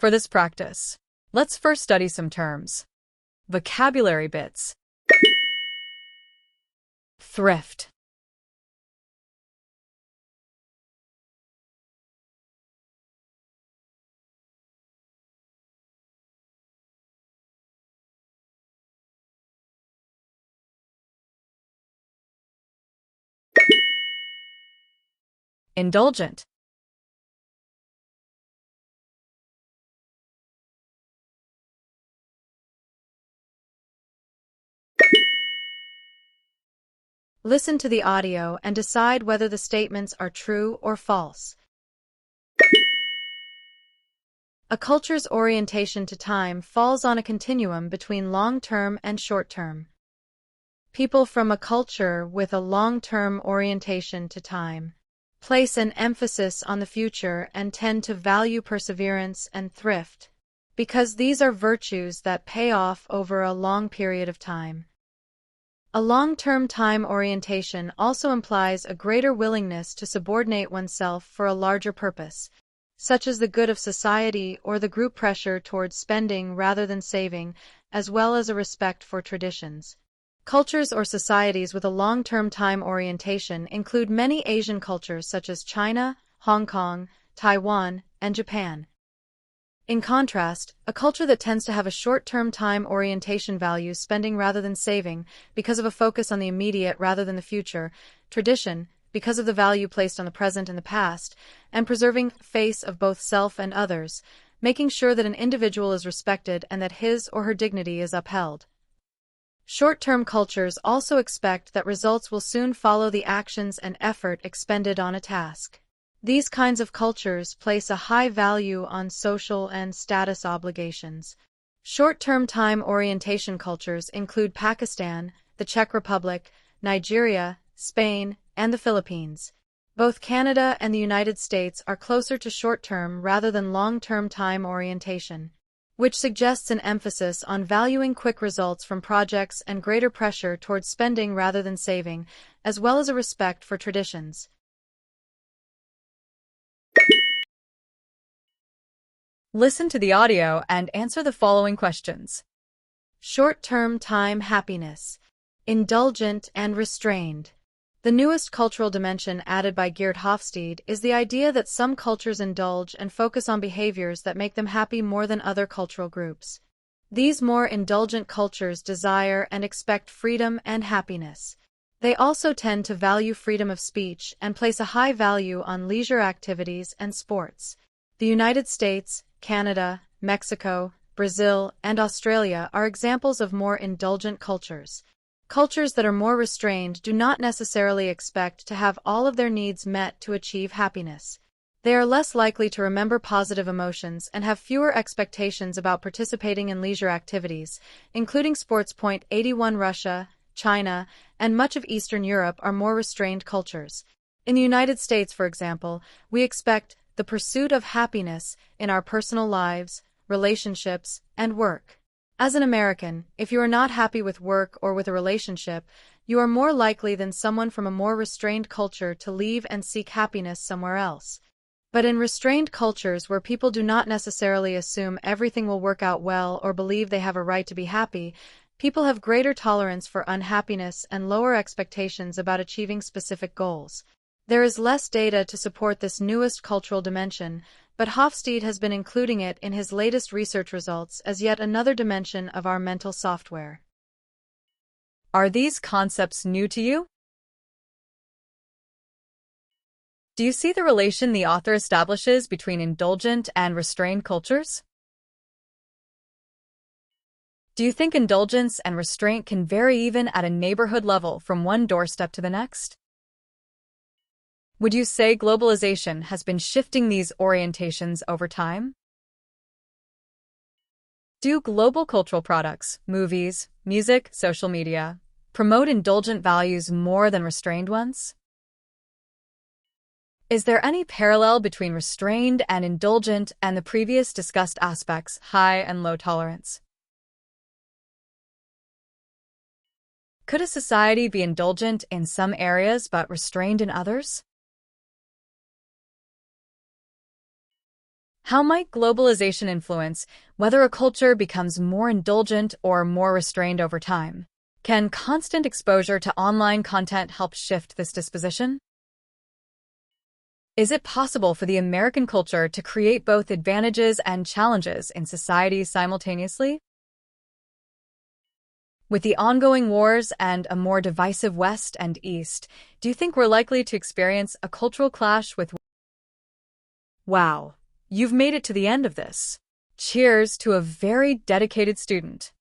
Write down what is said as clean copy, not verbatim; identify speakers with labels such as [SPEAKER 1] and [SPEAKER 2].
[SPEAKER 1] For this practice, let's first study some terms. Vocabulary bits. Thrift. Indulgent. Listen to the audio and decide whether the statements are true or false. A culture's orientation to time falls on a continuum between long-term and short-term. People from a culture with a long-term orientation to time place an emphasis on the future and tend to value perseverance and thrift, because these are virtues that pay off over a long period of time. A long-term time orientation also implies a greater willingness to subordinate oneself for a larger purpose, such as the good of society or the group pressure towards spending rather than saving, as well as a respect for traditions. Cultures or societies with a long-term time orientation include many Asian cultures such as China, Hong Kong, Taiwan, and Japan. In contrast, a culture that tends to have a short-term time orientation values spending rather than saving because of a focus on the immediate rather than the future, tradition, because of the value placed on the present and the past, and preserving face of both self and others, making sure that an individual is respected and that his or her dignity is upheld. Short-term cultures also expect that results will soon follow the actions and effort expended on a task. These kinds of cultures place a high value on social and status obligations. Short-term time orientation cultures include Pakistan, the Czech Republic, Nigeria, Spain, and the Philippines. Both Canada and the United States are closer to short-term rather than long-term time orientation, which suggests an emphasis on valuing quick results from projects and greater pressure towards spending rather than saving, as well as a respect for traditions. Listen to the audio and answer the following questions. Short-term time happiness. Indulgent and restrained. The newest cultural dimension added by Geert Hofstede is the idea that some cultures indulge and focus on behaviors that make them happy more than other cultural groups. These more indulgent cultures desire and expect freedom and happiness. They also tend to value freedom of speech and place a high value on leisure activities and sports. The United States, Canada, Mexico, Brazil, and Australia are examples of more indulgent cultures. Cultures that are more restrained do not necessarily expect to have all of their needs met to achieve happiness. They are less likely to remember positive emotions and have fewer expectations about participating in leisure activities, including sports. 81 Russia, China, and much of Eastern Europe are more restrained cultures. In the United States, for example, we expect the pursuit of happiness in our personal lives, relationships, and work. As an American, if you are not happy with work or with a relationship, you are more likely than someone from a more restrained culture to leave and seek happiness somewhere else. But in restrained cultures where people do not necessarily assume everything will work out well or believe they have a right to be happy, people have greater tolerance for unhappiness and lower expectations about achieving specific goals. There is less data to support this newest cultural dimension, but Hofstede has been including it in his latest research results as yet another dimension of our mental software. Are these concepts new to you? Do you see the relation the author establishes between indulgent and restrained cultures? Do you think indulgence and restraint can vary even at a neighborhood level from one doorstep to the next? Would you say globalization has been shifting these orientations over time? Do global cultural products, movies, music, social media, promote indulgent values more than restrained ones? Is there any parallel between restrained and indulgent and the previous discussed aspects, high and low tolerance? Could a society be indulgent in some areas but restrained in others?
[SPEAKER 2] How might globalization influence whether a culture becomes more indulgent or more restrained over time? Can constant exposure to online content help shift this disposition? Is it possible for the American culture to create both advantages and challenges in society simultaneously? With the ongoing wars and a more divisive West and East, do you think we're likely to experience a cultural clash with... Wow, you've made it to the end of this. Cheers to a very dedicated student.